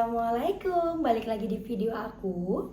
Assalamualaikum, balik lagi di video aku.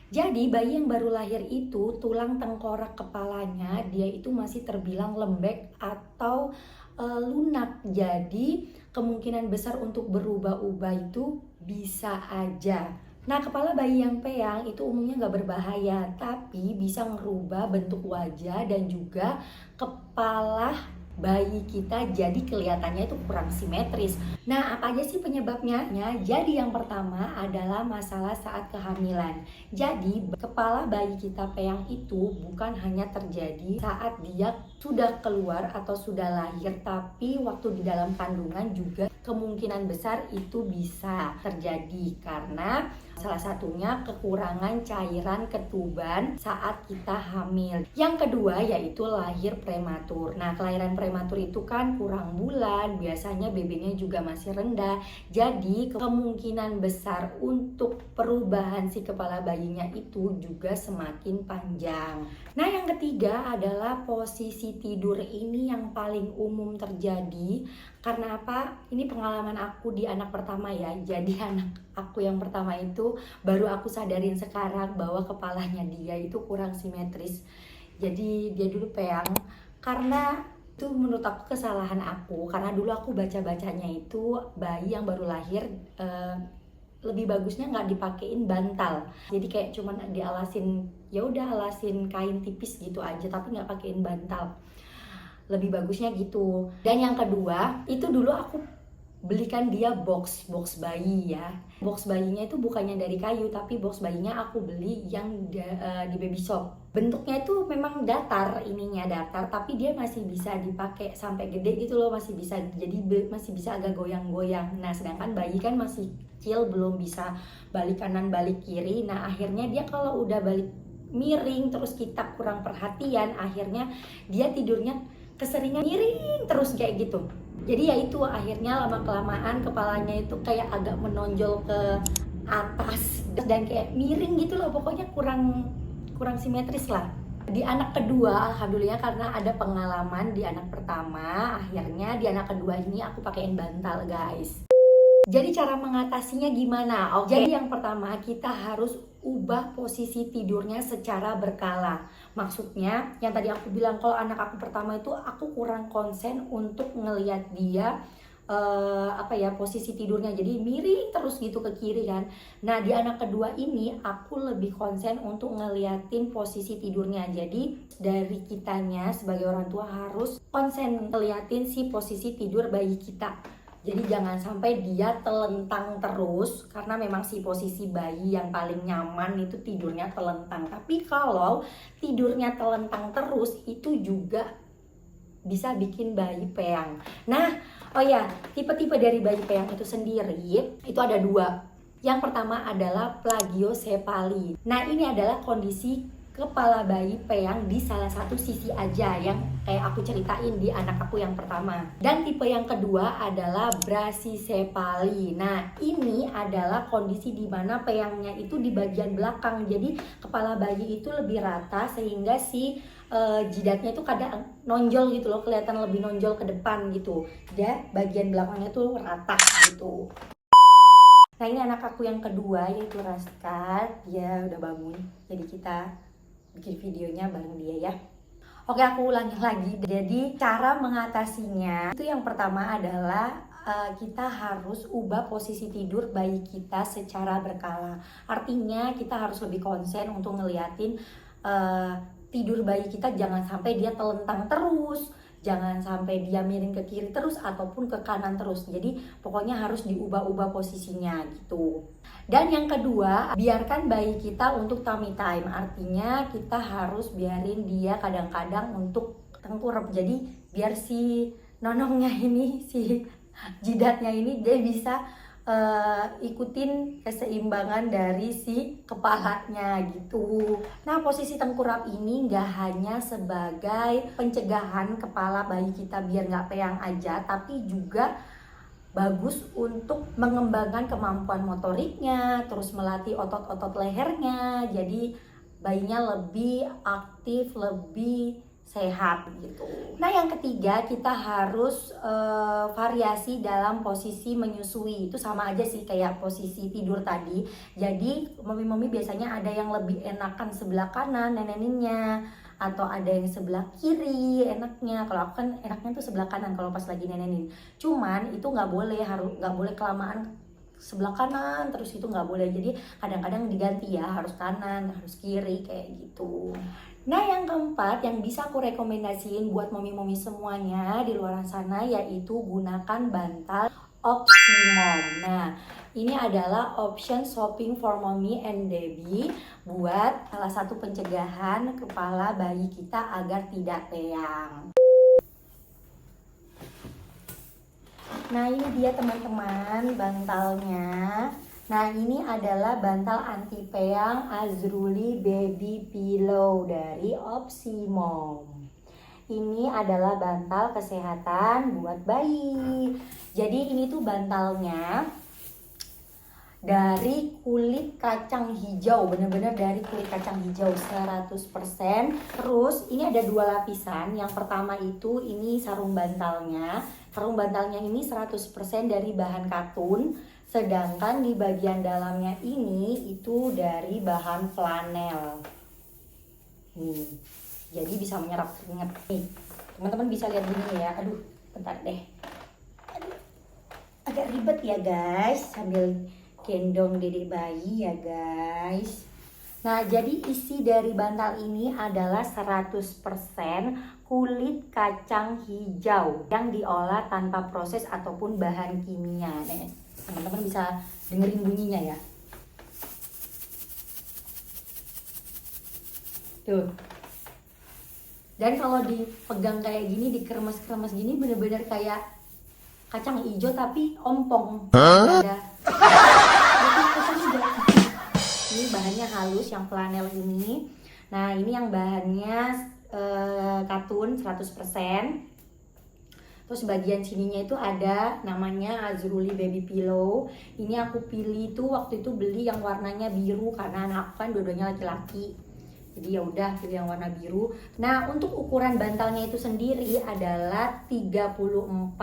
Jadi bayi yang baru lahir itu tulang tengkorak kepalanya dia itu masih terbilang lembek atau lunak. Jadi kemungkinan besar untuk berubah-ubah itu bisa aja. Nah, kepala bayi yang peyang itu umumnya nggak berbahaya, tapi bisa ngerubah bentuk wajah dan juga kepala bayi kita jadi kelihatannya itu kurang simetris. Nah, apa aja sih penyebabnya? Jadi yang pertama adalah masalah saat kehamilan. Jadi kepala bayi kita peyang itu bukan hanya terjadi saat dia sudah keluar atau sudah lahir, tapi waktu di dalam kandungan juga kemungkinan besar itu bisa terjadi karena salah satunya kekurangan cairan ketuban saat kita hamil. Yang kedua yaitu lahir prematur. Nah, kelahiran prematur itu kan kurang bulan, biasanya BB-nya juga masih rendah. Jadi kemungkinan besar untuk perubahan si kepala bayinya itu juga semakin panjang. Nah, yang ketiga adalah posisi tidur ini yang paling umum terjadi. Karena apa? Ini pengalaman aku di anak pertama ya. Jadi anak aku yang pertama itu baru aku sadarin sekarang bahwa kepalanya dia itu kurang simetris. Jadi dia dulu peyang karena itu menurut aku kesalahan aku. Karena dulu aku baca-bacanya itu bayi yang baru lahir lebih bagusnya nggak dipakein bantal. Jadi kayak cuman dialasin, ya udah alasin kain tipis gitu aja, tapi nggak pakein bantal. Lebih bagusnya gitu. Dan yang kedua itu dulu aku belikan dia box bayi ya. Box bayinya itu bukannya dari kayu, tapi box bayinya aku beli yang di baby shop. Bentuknya itu memang datar, tapi dia masih bisa dipakai sampai gede gitu loh, masih bisa, jadi masih bisa agak goyang-goyang. Nah, sedangkan bayi kan masih kecil, belum bisa balik kanan balik kiri. Nah, akhirnya dia kalau udah balik miring terus kita kurang perhatian, akhirnya dia tidurnya keseringan miring terus kayak gitu. Jadi ya itu akhirnya lama-kelamaan kepalanya itu kayak agak menonjol ke atas dan kayak miring gitu loh, pokoknya kurang simetris lah. Di anak kedua alhamdulillah karena ada pengalaman di anak pertama, akhirnya di anak kedua ini aku pakein bantal guys. Jadi cara mengatasinya gimana? Oke. Jadi yang pertama kita harus ubah posisi tidurnya secara berkala. Maksudnya yang tadi aku bilang kalau anak aku pertama itu aku kurang konsen untuk ngelihat dia posisi tidurnya, jadi miring terus gitu ke kiri kan. Nah, di anak kedua ini aku lebih konsen untuk ngeliatin posisi tidurnya. Jadi dari kitanya sebagai orang tua harus konsen ngeliatin si posisi tidur bayi kita. Jadi jangan sampai dia telentang terus, karena memang si posisi bayi yang paling nyaman itu tidurnya telentang. Tapi kalau tidurnya telentang terus itu juga bisa bikin bayi peyang. Nah, oh ya, tipe-tipe dari bayi peyang itu sendiri itu ada dua. Yang pertama adalah plagiosepali. Nah, ini adalah kondisi kepala bayi peyang di salah satu sisi aja yang kayak aku ceritain di anak aku yang pertama. Dan tipe yang kedua adalah brachycephaly. Nah, ini adalah kondisi di mana peyangnya itu di bagian belakang. Jadi kepala bayi itu lebih rata sehingga si jidatnya itu kadang nonjol gitu loh, kelihatan lebih nonjol ke depan gitu. Dia bagian belakangnya tuh rata gitu. Nah, ini anak aku yang kedua yaitu Raska. Dia udah bangun. Jadi kita bikin videonya bareng dia ya. Oke, aku ulangi lagi. Jadi cara mengatasinya itu yang pertama adalah kita harus ubah posisi tidur bayi kita secara berkala. Artinya kita harus lebih konsen untuk ngeliatin tidur bayi kita, jangan sampai dia telentang terus, jangan sampai dia miring ke kiri terus ataupun ke kanan terus. Jadi pokoknya harus diubah-ubah posisinya gitu. Dan yang kedua, biarkan bayi kita untuk tummy time. Artinya kita harus biarin dia kadang-kadang untuk tengkurap. Jadi biar si nonongnya ini, si jidatnya ini dia bisa ikutin keseimbangan dari si kepalanya gitu. Nah, posisi tengkurap ini nggak hanya sebagai pencegahan kepala bayi kita biar nggak peyang aja, tapi juga bagus untuk mengembangkan kemampuan motoriknya, terus melatih otot-otot lehernya, jadi bayinya lebih aktif, lebih sehat gitu. Nah, yang ketiga kita harus variasi dalam posisi menyusui. Itu sama aja sih kayak posisi tidur tadi. Jadi mami-mami biasanya ada yang lebih enakan sebelah kanan neneninnya, atau ada yang sebelah kiri enaknya. Kalau aku kan enaknya tuh sebelah kanan kalau pas lagi nenenin. Cuman itu nggak boleh, nggak boleh kelamaan sebelah kanan terus, itu nggak boleh. Jadi kadang-kadang diganti ya, harus kanan, harus kiri kayak gitu. Nah, yang keempat yang bisa aku rekomendasiin buat momi-momi semuanya di luar sana yaitu gunakan bantal Opsimom. Nah, ini adalah option shopping for mommy and baby buat salah satu pencegahan kepala bayi kita agar tidak peyang. Nah, ini dia teman-teman bantalnya. Nah, ini adalah bantal anti peyang Azruli Baby Pillow dari Opsimom. Ini adalah bantal kesehatan buat bayi. Jadi ini tuh bantalnya dari kulit kacang hijau, bener-bener dari kulit kacang hijau 100%. Terus ini ada 2 lapisan. Yang pertama itu ini sarung bantalnya. Sarung bantalnya ini 100% dari bahan katun. Sedangkan di bagian dalamnya ini itu dari bahan flanel. Nih, jadi bisa menyerap keringat. Nih, teman-teman bisa lihat gini ya. Aduh, bentar deh. Aduh, agak ribet ya guys, sambil gendong dedek bayi ya guys. Nah, jadi isi dari bantal ini adalah 100% kulit kacang hijau yang diolah tanpa proses ataupun bahan kimia. Nih, teman-teman bisa dengerin bunyinya ya. Tuh. Dan kalau dipegang kayak gini, dikeremas-keremas gini, bener-bener kayak kacang hijau tapi ompong. Ada kacang hijau. Ini bahannya halus yang flanel ini. Nah, ini yang bahannya katun 100%. Terus bagian sininya itu ada namanya Azruli Baby Pillow. Ini aku pilih tuh waktu itu beli yang warnanya biru karena anak kan dua-duanya laki-laki. Jadi ya udah pilih yang warna biru. Nah, untuk ukuran bantalnya itu sendiri adalah 35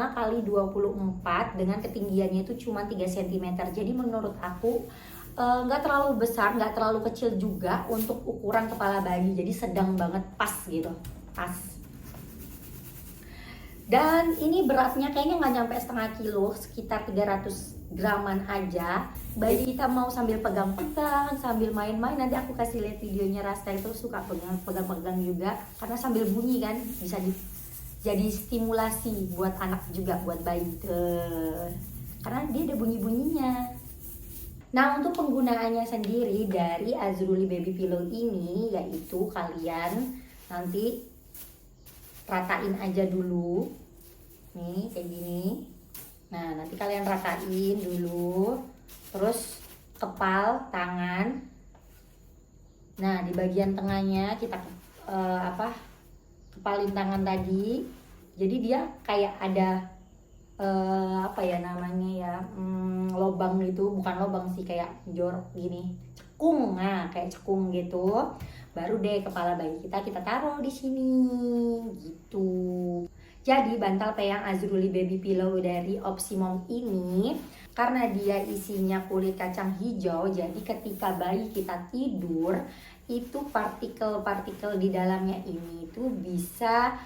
kali 24 dengan ketinggiannya itu cuma 3 cm. Jadi menurut aku nggak terlalu besar, nggak terlalu kecil juga untuk ukuran kepala bayi. Jadi sedang banget, pas gitu, pas. Dan ini beratnya kayaknya nggak nyampe setengah kilo, sekitar 300 graman aja. Bayi kita mau sambil pegang-pegang, sambil main-main. Nanti aku kasih lihat videonya, Rasta itu suka pegang-pegang juga. Karena sambil bunyi kan, bisa jadi stimulasi buat anak juga, buat bayi. Karena dia ada bunyi-bunyinya. Nah, untuk penggunaannya sendiri dari Azruli Baby Pillow ini, yaitu kalian nanti ratain aja dulu nih kayak gini. Nah, nanti kalian ratain dulu, terus kepal tangan. Nah, di bagian tengahnya kita kepalin tangan tadi. Jadi dia kayak ada lobang gitu, bukan lobang sih, kayak jorok gini, cekung. Nah, kayak cekung gitu. Baru deh kepala bayi kita taruh di sini gitu. Jadi bantal peyang Azruli Baby Pillow dari Opsimom ini karena dia isinya kulit kacang hijau, jadi ketika bayi kita tidur itu partikel-partikel di dalamnya ini tuh bisa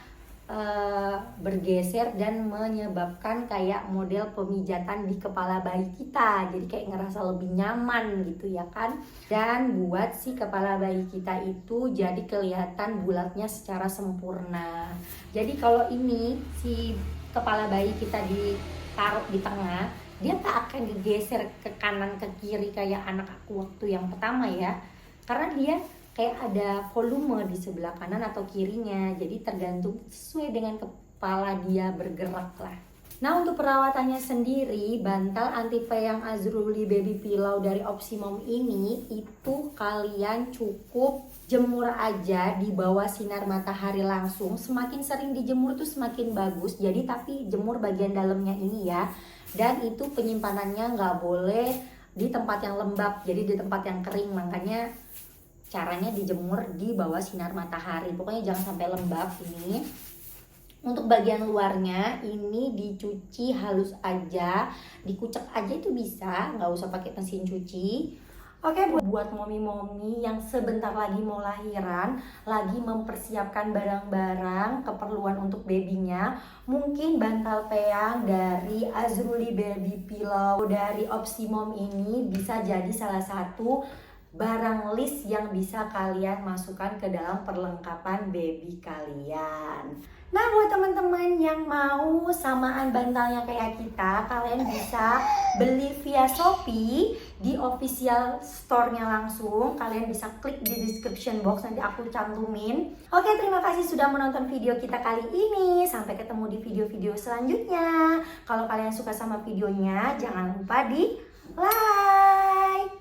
bergeser dan menyebabkan kayak model pemijatan di kepala bayi kita, jadi kayak ngerasa lebih nyaman gitu ya kan. Dan buat si kepala bayi kita itu jadi kelihatan bulatnya secara sempurna. Jadi kalau ini si kepala bayi kita ditaruh di tengah, dia tak akan digeser ke kanan ke kiri kayak anak aku waktu yang pertama ya, karena dia kayak ada volume di sebelah kanan atau kirinya. Jadi tergantung sesuai dengan kepala dia bergerak lah. Nah, untuk perawatannya sendiri, bantal anti peyang Azruli Baby Pillow dari Opsimum ini itu kalian cukup jemur aja di bawah sinar matahari langsung. Semakin sering dijemur tuh semakin bagus. Jadi tapi jemur bagian dalamnya ini ya. Dan itu penyimpanannya nggak boleh di tempat yang lembab, jadi di tempat yang kering. Makanya caranya dijemur di bawah sinar matahari. Pokoknya jangan sampai lembab ini. Untuk bagian luarnya ini dicuci halus aja, dikucek aja itu bisa, nggak usah pakai mesin cuci. Oke, buat momi-momi yang sebentar lagi mau lahiran, lagi mempersiapkan barang-barang keperluan untuk babynya, mungkin bantal peyang dari Azruli Baby Pillow dari Opsimum ini bisa jadi salah satu barang list yang bisa kalian masukkan ke dalam perlengkapan baby kalian. Nah, buat teman-teman yang mau samaan bantalnya kayak kita, kalian bisa beli via Shopee di official store-nya langsung. Kalian bisa klik di description box, nanti aku cantumin. Oke, terima kasih sudah menonton video kita kali ini. Sampai ketemu di video-video selanjutnya. Kalau kalian suka sama videonya, jangan lupa di like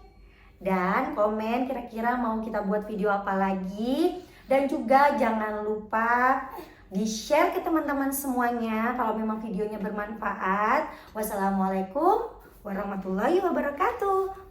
dan komen kira-kira mau kita buat video apa lagi. Dan juga jangan lupa di-share ke teman-teman semuanya kalau memang videonya bermanfaat. Wassalamualaikum warahmatullahi wabarakatuh.